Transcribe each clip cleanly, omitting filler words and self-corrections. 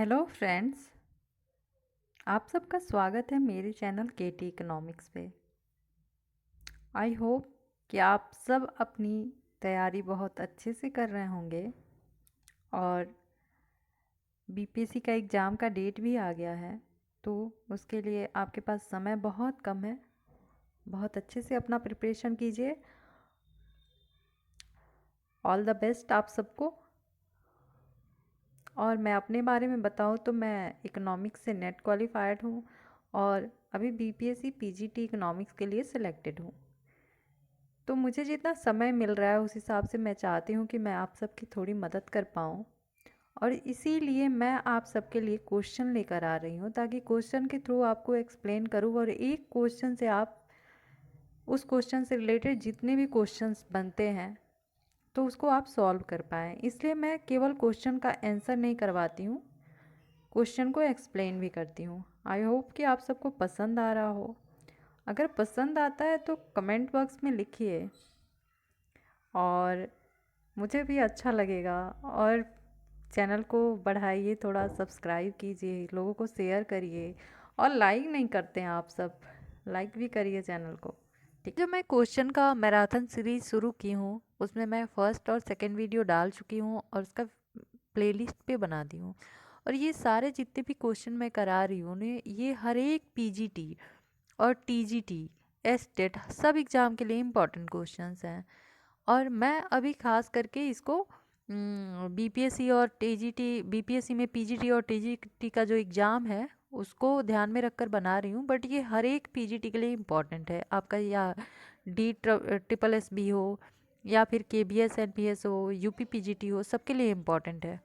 Hello friends, आप सबका स्वागत है मेरे चैनल केटी इकोनॉमिक्स पे। आई होप कि आप सब अपनी तैयारी बहुत अच्छे से कर रहे होंगे और बीपीएससी का एग्ज़ाम का डेट भी आ गया है, तो उसके लिए आपके पास समय बहुत कम है। बहुत अच्छे से अपना प्रिपरेशन कीजिए। ऑल द बेस्ट आप सबको। और मैं अपने बारे में बताऊँ तो मैं इकोनॉमिक्स से नेट क्वालिफाइड हूँ और अभी बीपीएससी पीजीटी इकोनॉमिक्स के लिए सिलेक्टेड हूँ। तो मुझे जितना समय मिल रहा है उस हिसाब से मैं चाहती हूँ कि मैं आप सबकी थोड़ी मदद कर पाऊँ, और इसीलिए मैं आप सबके लिए क्वेश्चन लेकर आ रही हूँ ताकि क्वेश्चन के थ्रू आपको एक्सप्लेन करूँ और एक क्वेश्चन से आप उस क्वेश्चन से रिलेटेड जितने भी क्वेश्चंस बनते हैं तो उसको आप सॉल्व कर पाएँ। इसलिए मैं केवल क्वेश्चन का आंसर नहीं करवाती हूँ, क्वेश्चन को एक्सप्लेन भी करती हूँ। आई होप कि आप सबको पसंद आ रहा हो। अगर पसंद आता है तो कमेंट बॉक्स में लिखिए और मुझे भी अच्छा लगेगा। और चैनल को बढ़ाइए, थोड़ा सब्सक्राइब कीजिए, लोगों को शेयर करिए। और लाइक नहीं करते हैं आप सब, लाइक भी करिए चैनल को। ठीक, जो मैं क्वेश्चन का मैराथन सीरीज शुरू की हूँ उसमें मैं फर्स्ट और सेकंड वीडियो डाल चुकी हूँ और उसका प्लेलिस्ट पे बना दी हूँ। और ये सारे जितने भी क्वेश्चन मैं करा रही हूँ ने ये हर एक पीजीटी और टीजीटी एस्टेट सब एग्ज़ाम के लिए इम्पॉर्टेंट क्वेश्चंस हैं। और मैं अभी खास करके इसको बीपीएससी और टीजीटी, बीपीएससी में पीजीटी और टीजीटी का जो एग्ज़ाम है उसको ध्यान में रखकर बना रही हूँ। बट ये हर एक पीजीटी के लिए इम्पॉर्टेंट है आपका, या डी ट्रिपल एस बी हो या फिर केबीएस एनपीएस हो, यूपी पीजीटी हो, सबके लिए इम्पॉर्टेंट है।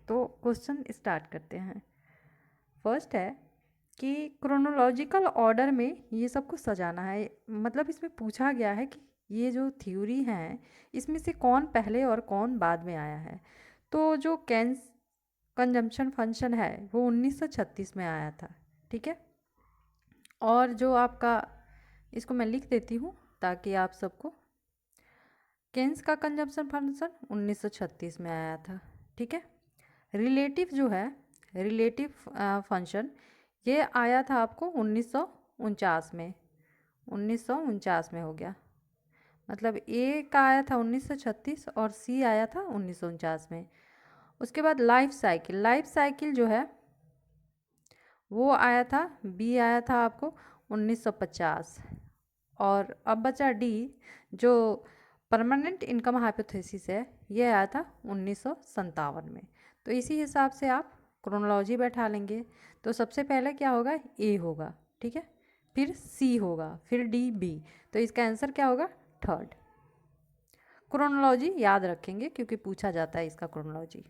तो क्वेश्चन स्टार्ट करते हैं। फर्स्ट है कि क्रोनोलॉजिकल ऑर्डर में ये सबको सजाना है। मतलब इसमें पूछा गया है कि ये जो थ्योरी हैं इसमें से कौन पहले और कौन बाद में आया है। तो जो केन्स कंजम्पशन फंक्शन है वो 1936 में आया था। ठीक है, और जो आपका, इसको मैं लिख देती हूँ ताकि आप सबको, केन्स का कंजम्पशन फंक्शन 1936 में आया था। ठीक है, रिलेटिव जो है, रिलेटिव फंक्शन ये आया था आपको 1949 में। 1949 में हो गया, मतलब ए का आया था 1936 और सी आया था 1949 में। उसके बाद लाइफ साइकिल, लाइफ साइकिल जो है वो आया था, बी आया था आपको 1950। और अब बचा डी, जो परमानेंट इनकम हाइपोथेसिस है, ये आया था 1957 में। तो इसी हिसाब से आप क्रोनोलॉजी बैठा लेंगे। तो सबसे पहले क्या होगा, ए होगा। ठीक है, फिर सी होगा, फिर डी, बी। तो इसका आंसर क्या होगा, थर्ड। क्रोनोलॉजी याद रखेंगे क्योंकि पूछा जाता है इसका क्रोनोलॉजी।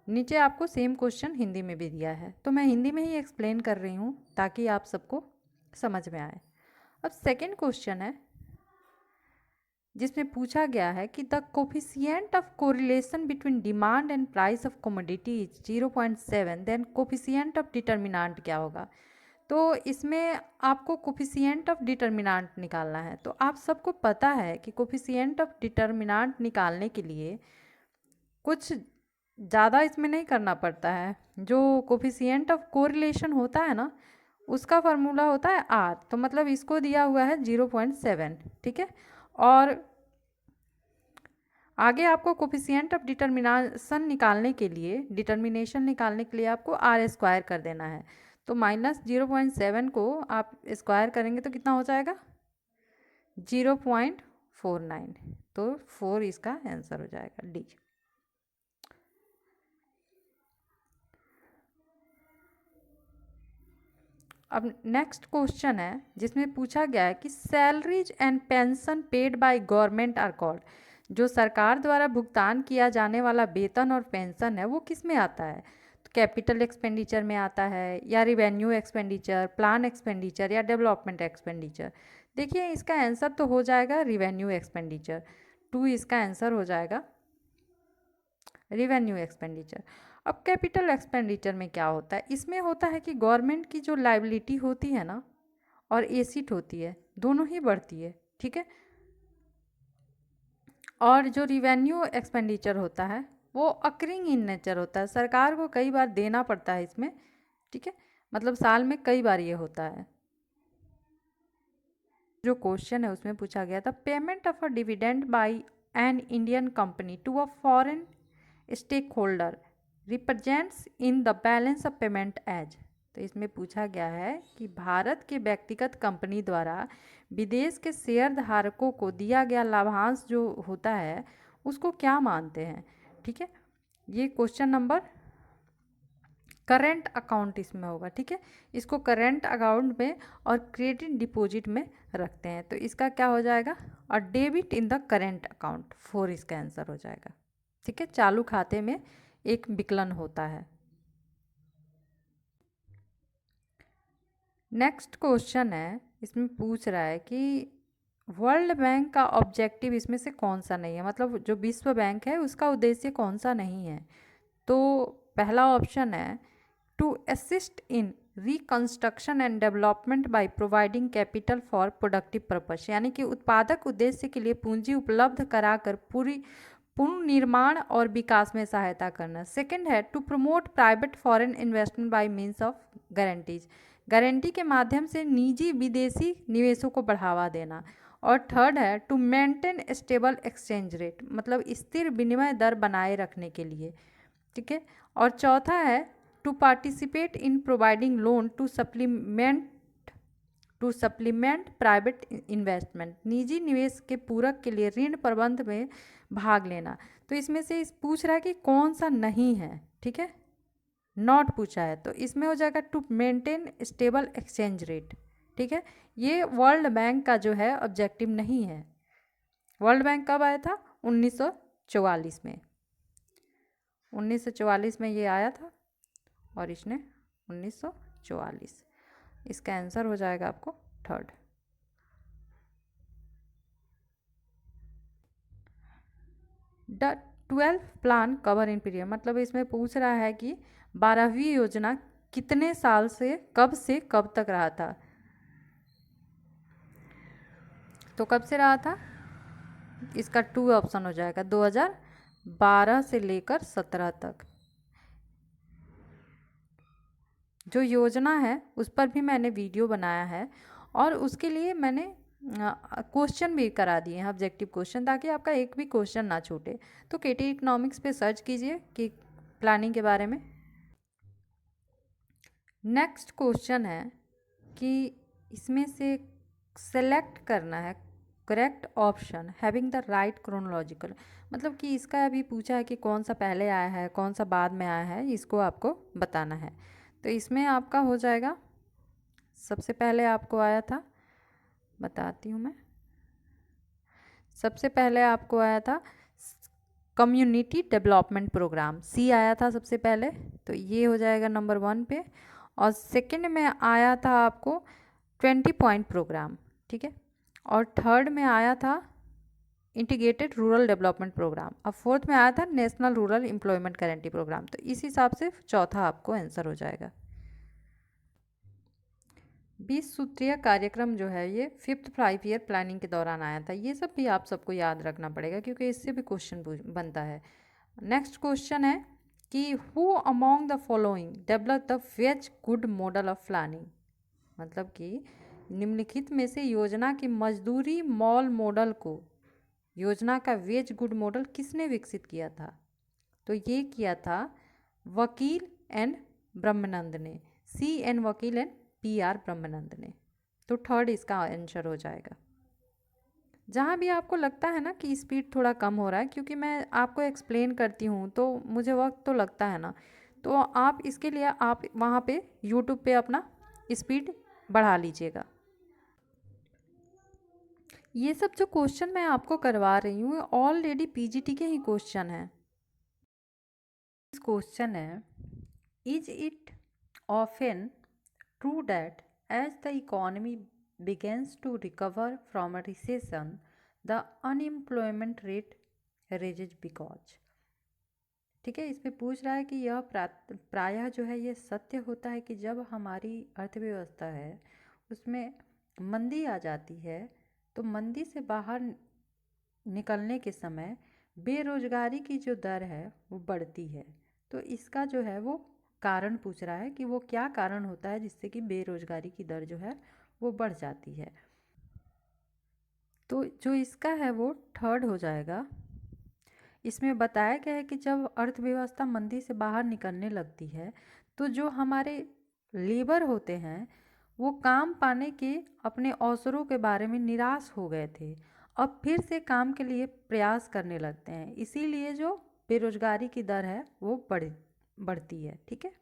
नीचे आपको सेम क्वेश्चन हिंदी में भी दिया है तो मैं हिंदी में ही एक्सप्लेन कर रही हूँ ताकि आप सबको समझ में आए। अब सेकंड क्वेश्चन है जिसमें पूछा गया है कि the coefficient of correlation between demand and price of commodity is 0.7, then coefficient of determinant क्या होगा। तो इसमें आपको कोफिशिएंट ऑफ डिटर्मिनेंट निकालना है। तो आप सबको पता है कि कोफिशिएंट ऑफ डिटर्मिनेंट निकालने के लिए कुछ ज़्यादा इसमें नहीं करना पड़ता है। जो कोफिशिएंट ऑफ कोरिलेशन होता है ना, उसका फार्मूला होता है आर। तो मतलब इसको दिया हुआ है 0.7। ठीक है, और आगे आपको कोफिशिएंट ऑफ डिटर्मिनेशन निकालने के लिए आपको आर स्क्वायर कर देना है। तो -0.7 को आप स्क्वायर करेंगे तो कितना हो जाएगा, 0.49। तो 4 इसका आंसर हो जाएगा, डी। अब नेक्स्ट क्वेश्चन है जिसमें पूछा गया है कि salaries and pension paid by government are called, जो सरकार द्वारा भुगतान किया जाने वाला वेतन और पेंशन है वो किस में आता है। तो कैपिटल एक्सपेंडिचर में आता है, या रिवेन्यू एक्सपेंडिचर, प्लान एक्सपेंडिचर, या डेवलपमेंट एक्सपेंडिचर। देखिए इसका आंसर तो हो जाएगा रिवेन्यू एक्सपेंडिचर। 2 इसका आंसर हो जाएगा, रिवेन्यू एक्सपेंडिचर। अब कैपिटल एक्सपेंडिचर में क्या होता है, इसमें होता है कि गवर्नमेंट की जो लाइबिलिटी होती है ना और एसिड होती है, दोनों ही बढ़ती है। ठीक है, और जो रिवेन्यू एक्सपेंडिचर होता है वो अकरिंग इन नेचर होता है, सरकार को कई बार देना पड़ता है इसमें, ठीक है, मतलब साल में कई बार ये होता है। जो क्वेश्चन है उसमें पूछा गया था, payment of a dividend by an Indian company to a foreign stake holder represents in the balance of payment as. तो इसमें पूछा गया है कि भारत के व्यक्तिगत कंपनी द्वारा विदेश के शेयर धारकों को दिया गया लाभांश जो होता है उसको क्या मानते हैं, ठीक है। ये क्वेश्चन नंबर करेंट अकाउंट इसमें होगा, ठीक है। इसको करेंट अकाउंट में और क्रेडिट डिपॉजिट में रखते हैं, तो इसका क्या हो जाएगा, और debit in the current account, 4 इसका आंसर हो जाएगा, ठीक है। चालू खाते में एक विकलन होता है। नेक्स्ट क्वेश्चन है, इसमें पूछ रहा है कि वर्ल्ड बैंक का ऑब्जेक्टिव इसमें से कौन सा नहीं है, मतलब जो विश्व बैंक है उसका उद्देश्य कौन सा नहीं है। तो पहला ऑप्शन है to assist in reconstruction and development by providing capital for productive purpose, यानी कि उत्पादक उद्देश्य के लिए पूंजी उपलब्ध कराकर पूरी पुनर्निर्माण और विकास में सहायता करना। सेकंड है to promote private foreign investment by means of guarantees, guarantee के माध्यम से निजी विदेशी निवेशों को बढ़ावा देना। और थर्ड है to maintain stable exchange rate, मतलब स्थिर विनिमय दर बनाए रखने के लिए, ठीक है। और चौथा है to participate in providing loan to supplement private investment, निजी निवेश के पूरक के लिए ऋण प्रबंध में भाग लेना। तो इसमें से इस पूछ रहा है कि कौन सा नहीं है, ठीक है, नॉट पूछा है, तो इसमें हो जाएगा to maintain stable exchange rate, ठीक है। ये वर्ल्ड बैंक का जो है ऑब्जेक्टिव नहीं है। वर्ल्ड बैंक कब आया था, 1944 में, 1944 में ये आया था, और इसने 1944, इसका आंसर हो जाएगा आपको third. The 12th plan cover in period, मतलब इसमें पूछ रहा है कि 12वीं योजना कितने साल से कब तक रहा था। तो कब से रहा था, इसका 2 ऑप्शन हो जाएगा, 2012 से लेकर 17 तक। जो योजना है उस पर भी मैंने वीडियो बनाया है, और उसके लिए मैंने क्वेश्चन भी करा दिए हैं, ऑब्जेक्टिव क्वेश्चन, ताकि आपका एक भी क्वेश्चन ना छूटे। तो केटी इकोनॉमिक्स पे सर्च कीजिए कि प्लानिंग के बारे में। नेक्स्ट क्वेश्चन है कि इसमें से सेलेक्ट करना है correct option having the right chronological, मतलब कि इसका अभी पूछा है कि कौन सा पहले आया है कौन सा बाद में आया है, इसको आपको बताना है। तो इसमें आपका हो जाएगा, सबसे पहले आपको आया था, बताती हूँ मैं, सबसे पहले आपको आया था कम्युनिटी डेवलपमेंट प्रोग्राम, सी आया था सबसे पहले, तो ये हो जाएगा नंबर 1 पे। और सेकंड में आया था आपको 20 पॉइंट प्रोग्राम, ठीक है। और थर्ड में आया था इंटीग्रेटेड रूरल डेवलपमेंट प्रोग्राम, और फोर्थ में आया था national rural employment guarantee programme. तो इस हिसाब से चौथा आपको आंसर हो जाएगा। 20 सूत्रीय कार्यक्रम जो है ये 5th 5 ईयर प्लानिंग के दौरान आया था। ये सब भी आप सबको याद रखना पड़ेगा क्योंकि इससे भी क्वेश्चन बनता है। नेक्स्ट क्वेश्चन है कि who among the following develop the ways good model of planning, मतलब कि निम्नलिखित में से योजना की मजदूरी मॉल मॉडल को, योजना का वेज गुड मॉडल किसने विकसित किया था। तो ये किया था वकील एन ब्रह्मानंद ने, CN वकील एन PR ब्रह्मानंद ने। तो थर्ड इसका आंसर हो जाएगा। जहाँ भी आपको लगता है ना कि स्पीड थोड़ा कम हो रहा है, क्योंकि मैं आपको एक्सप्लेन करती हूँ तो मुझे वक्त तो लगता है ना, तो आप इसके लिए आप वहाँ पे यूट्यूब पे अपना स्पीड बढ़ा लीजिएगा। ये सब जो क्वेश्चन मैं आपको करवा रही हूँ ऑलरेडी PGT के ही क्वेश्चन हैं। इस क्वेश्चन है, is it often true that as the economy begins to recover from a recession, the unemployment rate rises because, ठीक है। इसमें पूछ रहा है कि यह प्रायः जो है ये सत्य होता है कि जब हमारी अर्थव्यवस्था है उसमें मंदी आ जाती है, तो मंदी से बाहर निकलने के समय बेरोजगारी की जो दर है वो बढ़ती है। तो इसका जो है वो कारण पूछ रहा है कि वो क्या कारण होता है जिससे कि बेरोजगारी की दर जो है वो बढ़ जाती है। तो जो इसका है वो थर्ड हो जाएगा। इसमें बताया गया है कि जब अर्थव्यवस्था मंदी से बाहर निकलने लगती है तो जो हमारे लेबर होते हैं वो काम पाने के अपने अवसरों के बारे में निराश हो गए थे, अब फिर से काम के लिए प्रयास करने लगते हैं, इसीलिए जो बेरोजगारी की दर है वो बढ़ती है। ठीक है,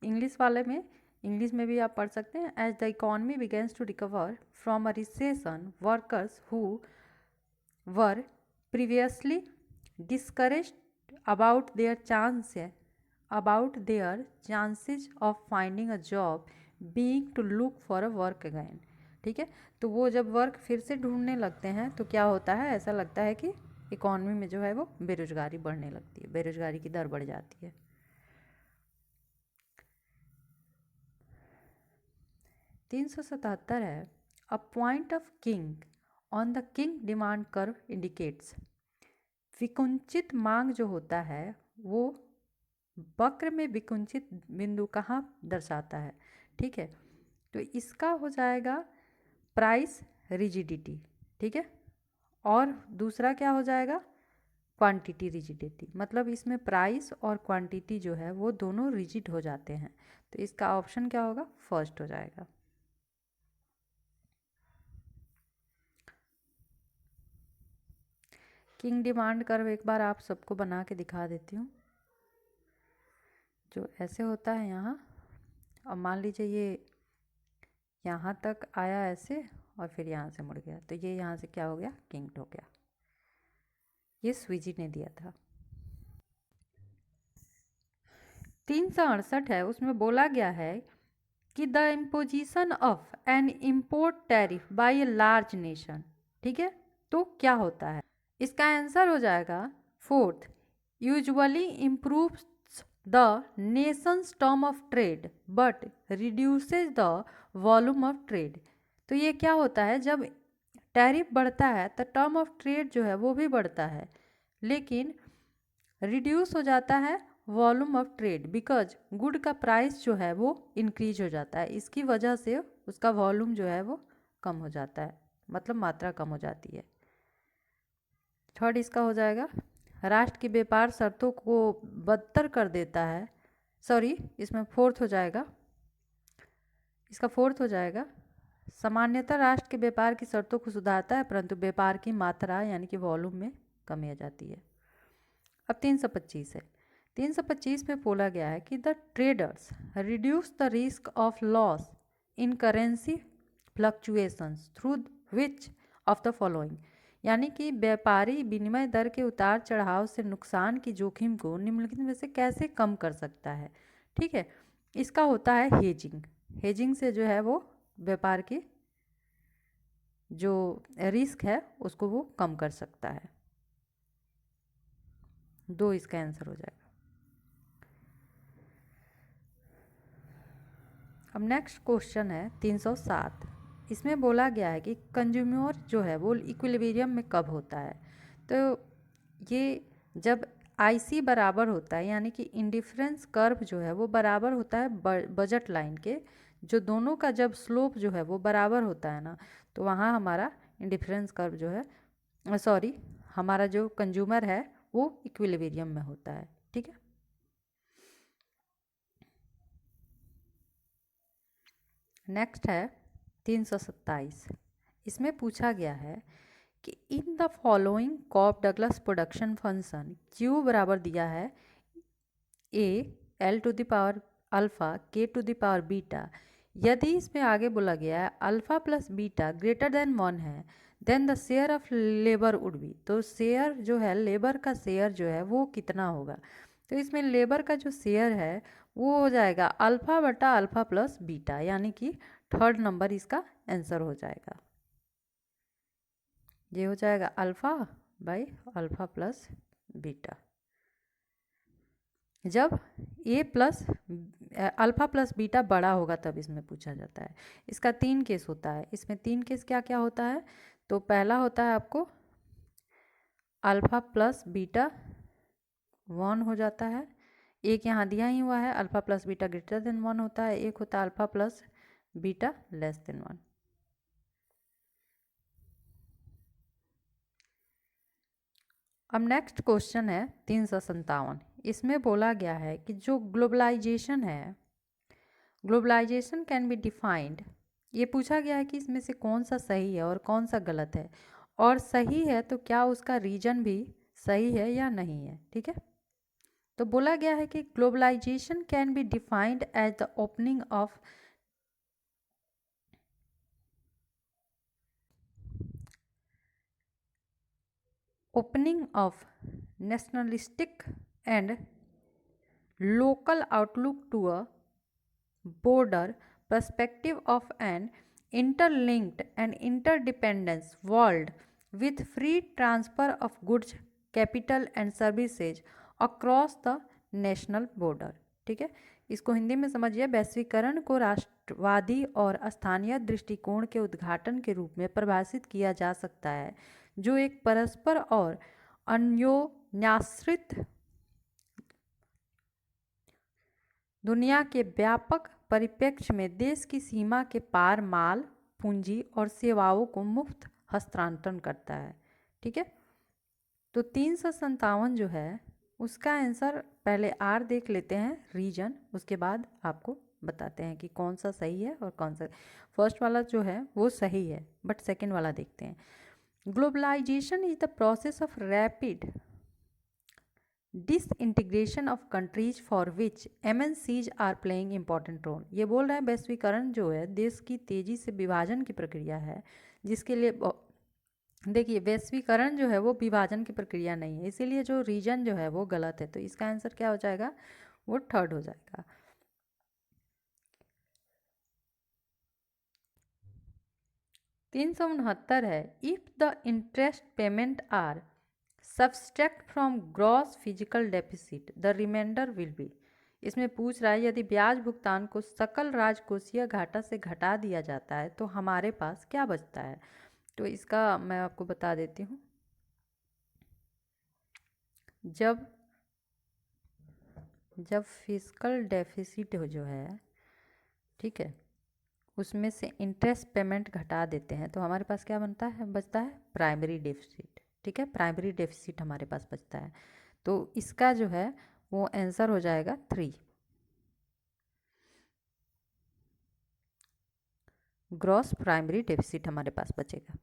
इंग्लिश वाले में इंग्लिश में भी आप पढ़ सकते हैं। As the economy begins to recover from a recession, workers who were previously discouraged about their chances of finding a job being to look for a work again। ठीक है, तो वो जब वर्क फिर से ढूंढने लगते हैं तो क्या होता है, ऐसा लगता है कि इकॉनमी में जो है वो बेरोजगारी बढ़ने लगती है, बेरोजगारी की दर बढ़ जाती है। 377 है, a point of kink on the kink demand curve indicates. विकुंचित मांग जो होता है वो वक्र में विकुंचित बिंदु कहाँ दर्शाता है। ठीक है, तो इसका हो जाएगा प्राइस रिजिडिटी। ठीक है, और दूसरा क्या हो जाएगा, क्वांटिटी रिजिडिटी। मतलब इसमें प्राइस और क्वांटिटी जो है वो दोनों रिजिड हो जाते हैं, तो इसका ऑप्शन क्या होगा, फर्स्ट हो जाएगा। किंग डिमांड कर्व एक बार आप सबको बना के दिखा देती हूँ। जो ऐसे होता है यहाँ, अब मान लीजिए ये यहाँ तक आया ऐसे और फिर यहाँ से मुड़ गया, तो ये यहाँ से क्या हो गया, किंग हो गया। ये स्वीजी ने दिया था। 368 है, उसमें बोला गया है कि the imposition of an import tariff by a large nation. ठीक है, तो क्या होता है, इसका आंसर हो जाएगा fourth, usually improves the Nations term of trade but reduces the volume of trade. तो ये क्या होता है, जब टैरिफ बढ़ता है तो टर्म ऑफ ट्रेड जो है वो भी बढ़ता है, लेकिन रिड्यूस हो जाता है volume of trade, because good का प्राइस जो है वो इंक्रीज हो जाता है, इसकी वजह से उसका वॉल्यूम जो है वो कम हो जाता है, मतलब मात्रा कम हो जाती है। थर्ड इसका हो जाएगा, राष्ट्र की व्यापार शर्तों को बदतर कर देता है। सॉरी, इसमें फोर्थ हो जाएगा, इसका फोर्थ हो जाएगा, सामान्यतः राष्ट्र के व्यापार की शर्तों को सुधारता है परंतु व्यापार की मात्रा यानी कि वॉल्यूम में कमी आ जाती है। अब 325 है, 325 में बोला गया है कि the traders reduce the risk of loss in currency fluctuations through which of the following. यानी कि व्यापारी विनिमय दर के उतार चढ़ाव से नुकसान की जोखिम को निम्नलिखित में से कैसे कम कर सकता है। ठीक है, इसका होता है हेजिंग। हेजिंग से जो है वो व्यापार की जो रिस्क है उसको वो कम कर सकता है। दो इसका आंसर हो जाएगा। अब नेक्स्ट क्वेश्चन है 307, इसमें बोला गया है कि कंज्यूमर जो है वो इक्विलिब्रियम में कब होता है। तो ये जब IC बराबर होता है, यानी कि इंडिफरेंस कर्व जो है वो बराबर होता है बजट लाइन के, जो दोनों का जब स्लोप जो है वो बराबर होता है ना, तो वहाँ हमारा इंडिफरेंस कर्व जो है, सॉरी, हमारा जो कंज्यूमर है वो इक्विलिब्रियम में होता है। ठीक है, नेक्स्ट है 327, इसमें पूछा गया है कि in the following Cobb Douglas production function Q बराबर दिया है A L to the power alpha K to the power beta, यदि इसमें आगे बोला गया है alpha plus beta greater then 1 है, then the share of labour would be. तो शेयर जो है, लेबर का शेयर जो है वो कितना होगा, तो इसमें लेबर का जो शेयर है वो हो जाएगा अल्फ़ा बटा अल्फ़ा प्लस बीटा, यानी कि थर्ड नंबर इसका आंसर हो जाएगा। ये हो जाएगा alpha by alpha plus beta. जब ए प्लस अल्फ़ा प्लस बीटा बड़ा होगा तब इसमें पूछा जाता है। इसका 3 केस होता है, इसमें 3 केस क्या क्या होता है, तो पहला होता है आपको अल्फ़ा प्लस बीटा 1 हो जाता है। एक यहाँ दिया ही हुआ है, alpha plus beta greater then 1 होता है, एक होता है alpha plus beta less than 1। अब नेक्स्ट क्वेश्चन है 357। इसमें बोला गया है कि जो ग्लोबलाइजेशन है, ग्लोबलाइजेशन कैन बी डिफाइंड, ये पूछा गया है कि इसमें से कौन सा सही है और कौन सा गलत है, और सही है तो क्या उसका रीजन भी सही है या नहीं है। ठीक है, तो बोला गया है कि globalisation can be defined as the opening of nationalistic and local outlook to a broader perspective of an interlinked and interdependent world with free transfer of goods, capital and services across the national border। ठीक है, इसको हिंदी में समझिए, वैश्वीकरण को राष्ट्रवादी और स्थानीय दृष्टिकोण के उद्घाटन के रूप में परिभाषित किया जा सकता है, जो एक परस्पर और अन्योन्याश्रित दुनिया के व्यापक परिप्रेक्ष्य में देश की सीमा के पार माल, पूंजी और सेवाओं को मुफ्त हस्तांतरण करता है। ठीक है, तो 357 जो है उसका आंसर पहले आर देख लेते हैं, रीजन, उसके बाद आपको बताते हैं कि कौन सा सही है और कौन सा। फर्स्ट वाला जो है वो सही है, बट सेकंड वाला देखते हैं। Globalisation is the process of rapid disintegration of countries for which MNCs are playing important role. ये बोल रहे हैं वैश्वीकरण जो है देश की तेजी से विभाजन की प्रक्रिया है, जिसके लिए देखिए वैश्वीकरण जो है वो विभाजन की प्रक्रिया नहीं है, इसीलिए जो रीजन जो है वो गलत है, तो इसका आंसर क्या हो जाएगा, वो थर्ड हो जाएगा। 369 है, if the interest payment are subtract from gross physical deficit the reminder will be. इसमें पूछ रहा है यदि ब्याज भुगतान को सकल राजकोषीय घाटा से घटा दिया जाता है तो हमारे पास क्या बचता है। तो इसका मैं आपको बता देती हूँ, जब फिजिकल डेफिसिट हो जो है, ठीक है, उसमें से इंटरेस्ट पेमेंट घटा देते हैं तो हमारे पास क्या बनता है, बचता है प्राइमरी डेफिसिट। ठीक है, प्राइमरी डेफिसिट हमारे पास बचता है, तो इसका जो है वो आंसर हो जाएगा 3। ग्रॉस प्राइमरी डेफिसिट हमारे पास बचेगा।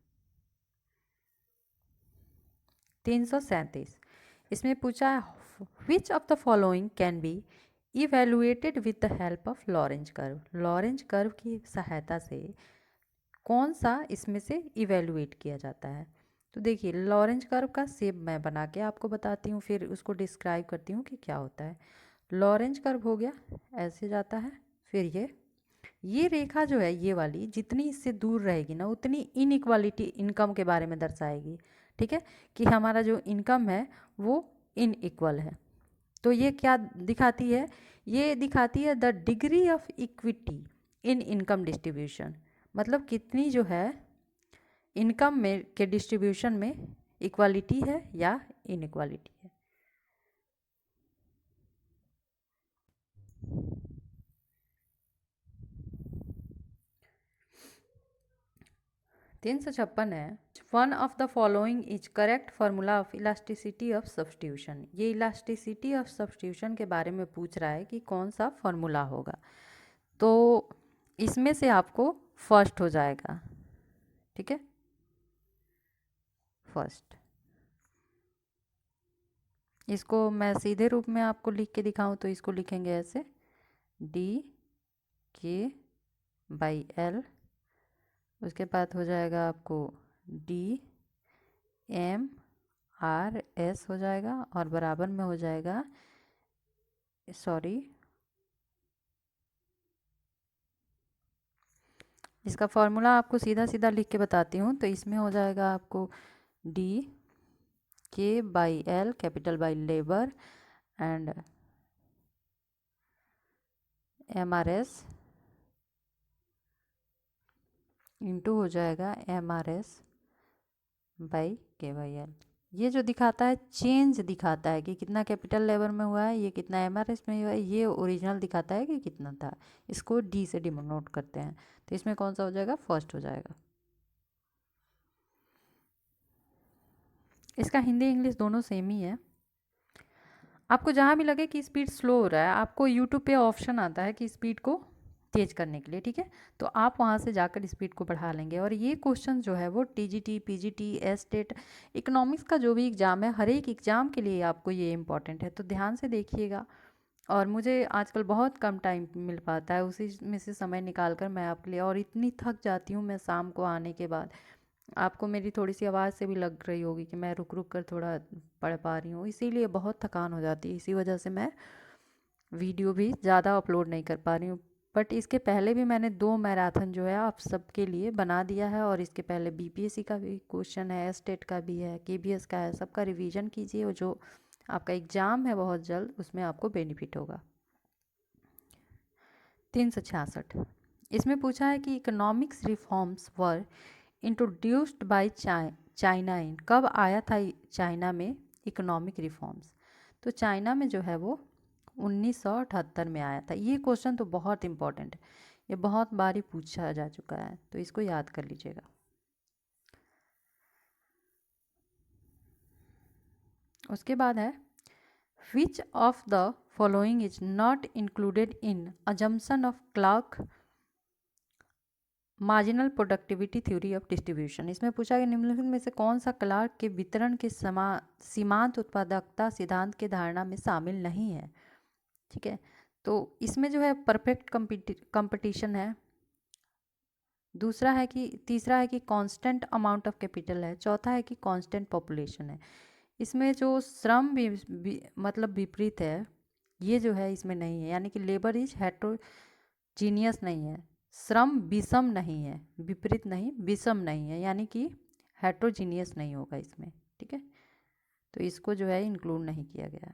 337, इसमें पूछा है which of the following can be evaluated with the help of Lorentz curve. Lorentz curve की सहायता से कौन सा इसमें से इवेलुएट किया जाता है। तो देखिए लॉरेंज कर्व का शेप मैं बना के आपको बताती हूँ, फिर उसको डिस्क्राइब करती हूँ कि क्या होता है। लॉरेंज कर्व हो गया, ऐसे जाता है, फिर ये रेखा जो है ये वाली जितनी इससे दूर रहेगी ना उतनी इनइक्वालिटी इनकम के बारे में दर्शाएगी। ठीक है, कि हमारा जो इनकम है वो इनइक्वल है। तो ये क्या दिखाती है, ये दिखाती है the degree of equity in income distribution, मतलब कितनी जो है इनकम में के डिस्ट्रीब्यूशन में इक्वालिटी है या इनइक्वालिटी है। 356 है, one of the following is correct formula of elasticity of substitution. ये इलास्टिसिटी ऑफ सब्स्टिट्यूशन के बारे में पूछ रहा है कि कौन सा फार्मूला होगा, तो इसमें से आपको फर्स्ट हो जाएगा। ठीक है, फर्स्ट, इसको मैं सीधे रूप में आपको लिख के दिखाऊं तो इसको लिखेंगे ऐसे DK/L, उसके बाद हो जाएगा आपको DMRS हो जाएगा, और बराबर में हो जाएगा, सॉरी इसका फॉर्मूला आपको सीधा सीधा लिख के बताती हूँ, तो इसमें हो जाएगा आपको DK/L capital by labour and MRS into हो जाएगा MRS/K/L। ये जो दिखाता है चेंज दिखाता है कि कितना कैपिटल लेवल में हुआ है, ये कितना एमआरएस में हुआ है, ये ओरिजिनल दिखाता है कि कितना था। इसको डी से डिनोट करते हैं। तो इसमें कौन सा हो जाएगा? फर्स्ट हो जाएगा। इसका हिंदी इंग्लिश दोनों सेम ही है। आपको जहाँ भी लगे कि स्पीड स्लो हो रहा है, आपको यूट्यूब पे ऑप्शन आता है कि स्पीड को तेज करने के लिए, ठीक है, तो आप वहाँ से जाकर स्पीड को बढ़ा लेंगे। और ये क्वेश्चन जो है वो टीजीटी, पीजीटी, एस्टेट, इकोनॉमिक्स का जो भी एग्ज़ाम है, हर एक एग्ज़ाम के लिए आपको ये इंपॉर्टेंट है, तो ध्यान से देखिएगा। और मुझे आजकल बहुत कम टाइम मिल पाता है, उसी में से समय निकाल कर मैं आपके लिए, और इतनी थक जाती हूँ मैं शाम को आने के बाद। आपको मेरी थोड़ी सी आवाज़ से भी लग रही होगी कि मैं रुक रुक कर थोड़ा पढ़ पा रही हूँ, इसीलिए बहुत थकान हो जाती है। इसी वजह से मैं वीडियो भी ज़्यादा अपलोड नहीं कर पा रही हूँ। बट इसके पहले भी मैंने 2 मैराथन जो है आप सबके लिए बना दिया है, और इसके पहले बीपीएससी का भी क्वेश्चन है, स्टेट का भी है, केबीएस का है, सबका रिवीजन कीजिए, और जो आपका एग्ज़ाम है बहुत जल्द उसमें आपको बेनिफिट होगा। 366 इसमें पूछा है कि economics reforms were introduced by China in, कब आया था चाइना में इकोनॉमिक रिफॉर्म्स? तो चाइना में जो है वो 1978 में आया था। ये क्वेश्चन तो बहुत इंपॉर्टेंट है, ये बहुत बार ही पूछा जा चुका है, तो इसको याद कर लीजिएगा। उसके बाद है which of the following is not included in assumption of Clark marginal productivity theory of distribution. इसमें पूछा गया निम्नलिखित में से कौन सा क्लार्क के वितरण के सीमांत उत्पादकता सिद्धांत के धारणा में शामिल नहीं है, ठीक है। तो इसमें जो है परफेक्ट कंपटीशन है, दूसरा है कि, तीसरा है कि कांस्टेंट अमाउंट ऑफ कैपिटल है, चौथा है कि कांस्टेंट पॉपुलेशन है। इसमें जो श्रम मतलब विपरीत है, ये जो है इसमें नहीं है, यानी कि लेबर इज हेट्रोजीनियस नहीं है, श्रम विषम नहीं है, विपरीत नहीं विषम नहीं है, यानी कि हेट्रोजीनियस नहीं होगा इसमें, ठीक है। तो इसको जो है इंक्लूड नहीं किया गया।